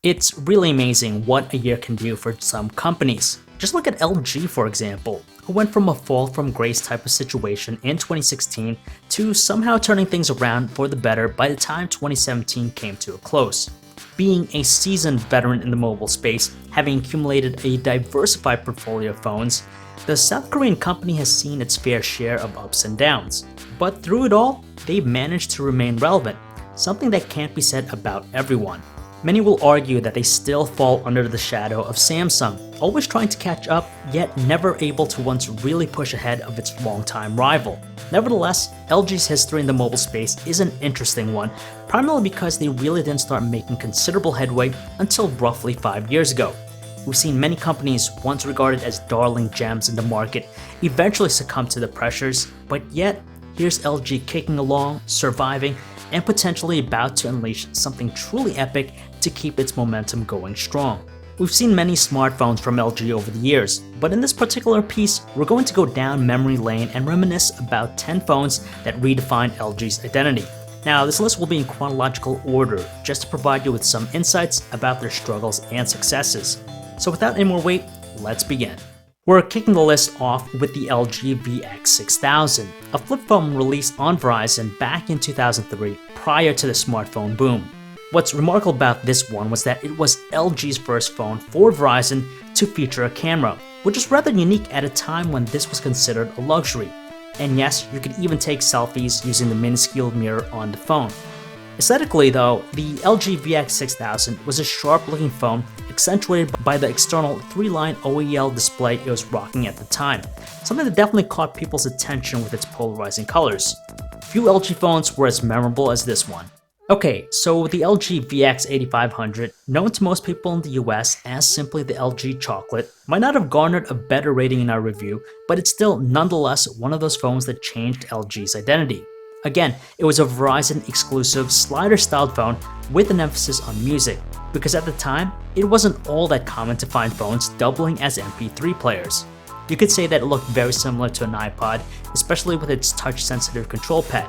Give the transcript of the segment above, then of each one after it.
It's really amazing what a year can do for some companies. Just look at LG, for example, who went from a fall from grace type of situation in 2016 to somehow turning things around for the better by the time 2017 came to a close. Being a seasoned veteran in the mobile space, having accumulated a diversified portfolio of phones, the South Korean company has seen its fair share of ups and downs. But through it all, they've managed to remain relevant, something that can't be said about everyone. Many will argue that they still fall under the shadow of Samsung, always trying to catch up, yet never able to once really push ahead of its longtime rival. Nevertheless, LG's history in the mobile space is an interesting one, primarily because they really didn't start making considerable headway until roughly 5 years ago. We've seen many companies once regarded as darling gems in the market eventually succumb to the pressures, but yet, here's LG kicking along, surviving, and potentially about to unleash something truly epic to keep its momentum going strong. We've seen many smartphones from LG over the years, but in this particular piece, we're going to go down memory lane and reminisce about 10 phones that redefined LG's identity. Now, this list will be in chronological order, just to provide you with some insights about their struggles and successes. So without any more wait, let's begin. We're kicking the list off with the LG VX6000, a flip phone released on Verizon back in 2003 prior to the smartphone boom. What's remarkable about this one was that it was LG's first phone for Verizon to feature a camera, which is rather unique at a time when this was considered a luxury. And yes, you could even take selfies using the minuscule mirror on the phone. Aesthetically though, the LG VX6000 was a sharp-looking phone accentuated by the external 3-line OEL display it was rocking at the time, something that definitely caught people's attention with its polarizing colors. Few LG phones were as memorable as this one. Okay, so the LG VX8500, known to most people in the US as simply the LG Chocolate, might not have garnered a better rating in our review, but it's still nonetheless one of those phones that changed LG's identity. Again, it was a Verizon exclusive slider-styled phone with an emphasis on music, because at the time, it wasn't all that common to find phones doubling as MP3 players. You could say that it looked very similar to an iPod, especially with its touch-sensitive control pad.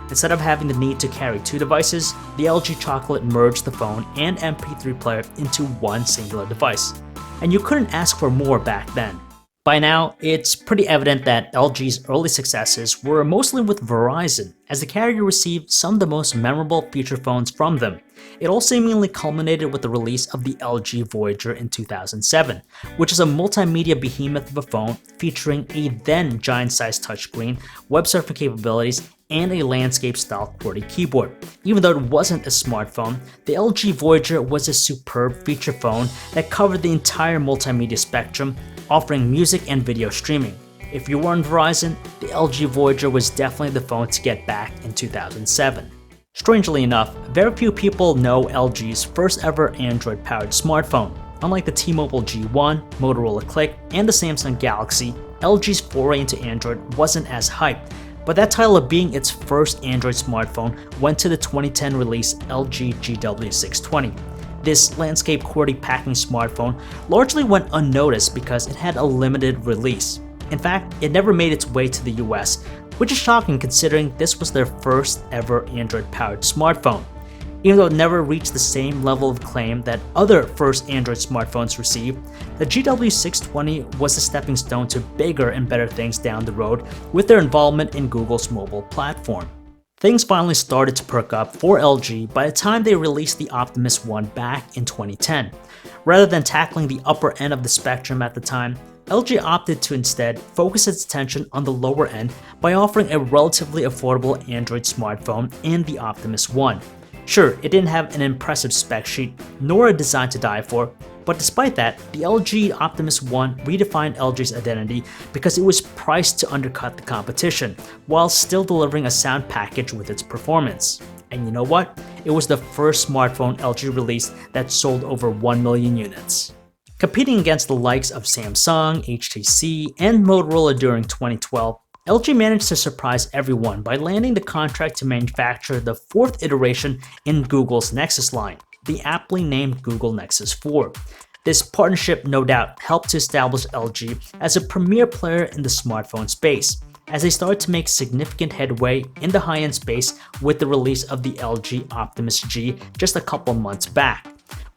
Instead of having the need to carry two devices, the LG Chocolate merged the phone and MP3 player into one singular device. And you couldn't ask for more back then. By now, it's pretty evident that LG's early successes were mostly with Verizon, as the carrier received some of the most memorable feature phones from them. It all seemingly culminated with the release of the LG Voyager in 2007, which is a multimedia behemoth of a phone featuring a then giant-sized touchscreen, web surfing capabilities, and a landscape-style QWERTY keyboard. Even though it wasn't a smartphone, the LG Voyager was a superb feature phone that covered the entire multimedia spectrum, offering music and video streaming. If you were on Verizon, the LG Voyager was definitely the phone to get back in 2007. Strangely enough, very few people know LG's first ever Android-powered smartphone. Unlike the T-Mobile G1, Motorola Click, and the Samsung Galaxy, LG's foray into Android wasn't as hyped, but that title of being its first Android smartphone went to the 2010 release LG GW620. This landscape QWERTY packing smartphone largely went unnoticed because it had a limited release. In fact, it never made its way to the US, which is shocking considering this was their first ever Android-powered smartphone. Even though it never reached the same level of acclaim that other first Android smartphones received, the GW620 was a stepping stone to bigger and better things down the road with their involvement in Google's mobile platform. Things finally started to perk up for LG by the time they released the Optimus One back in 2010. Rather than tackling the upper end of the spectrum at the time, LG opted to instead focus its attention on the lower end by offering a relatively affordable Android smartphone in the Optimus One. Sure, it didn't have an impressive spec sheet, nor a design to die for, but despite that, the LG Optimus One redefined LG's identity because it was priced to undercut the competition, while still delivering a sound package with its performance. And you know what? It was the first smartphone LG released that sold over 1 million units. Competing against the likes of Samsung, HTC, and Motorola during 2012, LG managed to surprise everyone by landing the contract to manufacture the fourth iteration in Google's Nexus line, the aptly named Google Nexus 4. This partnership no doubt helped to establish LG as a premier player in the smartphone space, as they started to make significant headway in the high-end space with the release of the LG Optimus G just a couple months back.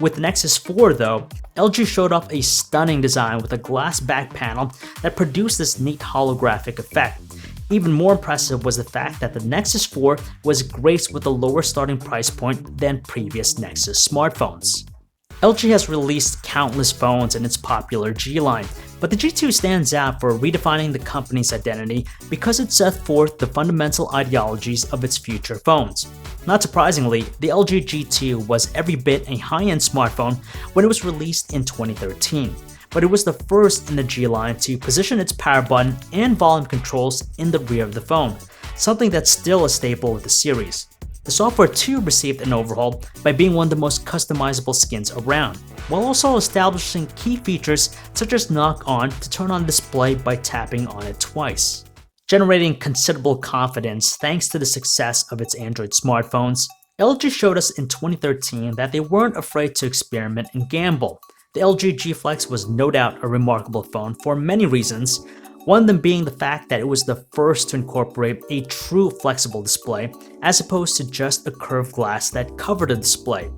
With the Nexus 4 though, LG showed off a stunning design with a glass back panel that produced this neat holographic effect. Even more impressive was the fact that the Nexus 4 was graced with a lower starting price point than previous Nexus smartphones. LG has released countless phones in its popular G line, but the G2 stands out for redefining the company's identity because it set forth the fundamental ideologies of its future phones. Not surprisingly, the LG G2 was every bit a high-end smartphone when it was released in 2013, but it was the first in the G line to position its power button and volume controls in the rear of the phone, something that's still a staple with the series. The software too received an overhaul by being one of the most customizable skins around, while also establishing key features such as knock on to turn on display by tapping on it twice. Generating considerable confidence thanks to the success of its Android smartphones, LG showed us in 2013 that they weren't afraid to experiment and gamble. The LG G Flex was no doubt a remarkable phone for many reasons, one of them being the fact that it was the first to incorporate a true flexible display as opposed to just a curved glass that covered the display.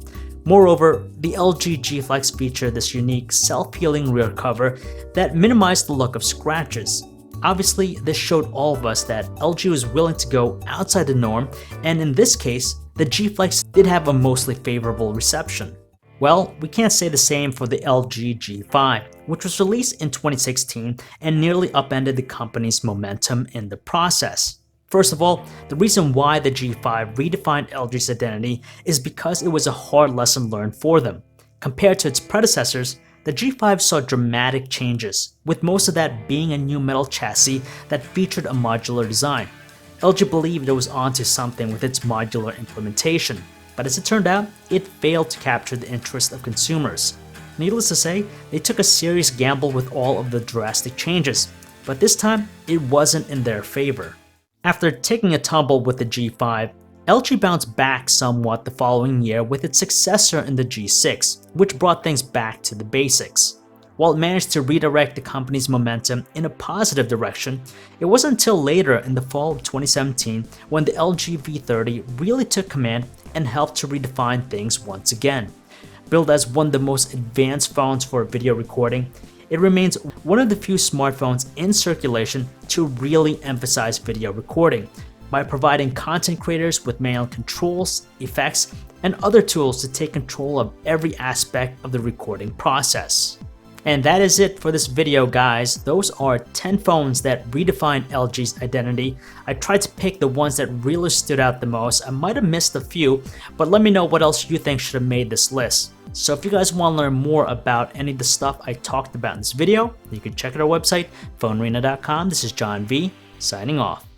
Moreover, the LG G Flex featured this unique self-peeling rear cover that minimized the look of scratches. Obviously, this showed all of us that LG was willing to go outside the norm, and in this case, the G Flex did have a mostly favorable reception. Well, we can't say the same for the LG G5, which was released in 2016 and nearly upended the company's momentum in the process. First of all, the reason why the G5 redefined LG's identity is because it was a hard lesson learned for them. Compared to its predecessors, the G5 saw dramatic changes, with most of that being a new metal chassis that featured a modular design. LG believed it was onto something with its modular implementation, but as it turned out, it failed to capture the interest of consumers. Needless to say, they took a serious gamble with all of the drastic changes, but this time, it wasn't in their favor. After taking a tumble with the G5, LG bounced back somewhat the following year with its successor in the G6, which brought things back to the basics. While it managed to redirect the company's momentum in a positive direction, it wasn't until later in the fall of 2017 when the LG V30 really took command and helped to redefine things once again. Billed as one of the most advanced phones for video recording, it remains one of the few smartphones in circulation to really emphasize video recording by providing content creators with manual controls, effects, and other tools to take control of every aspect of the recording process. And that is it for this video, guys. Those are 10 phones that redefined LG's identity. I tried to pick the ones that really stood out the most. I might have missed a few, but let me know what else you think should have made this list. So if you guys want to learn more about any of the stuff I talked about in this video, you can check out our website, PhoneArena.com. This is John V, signing off.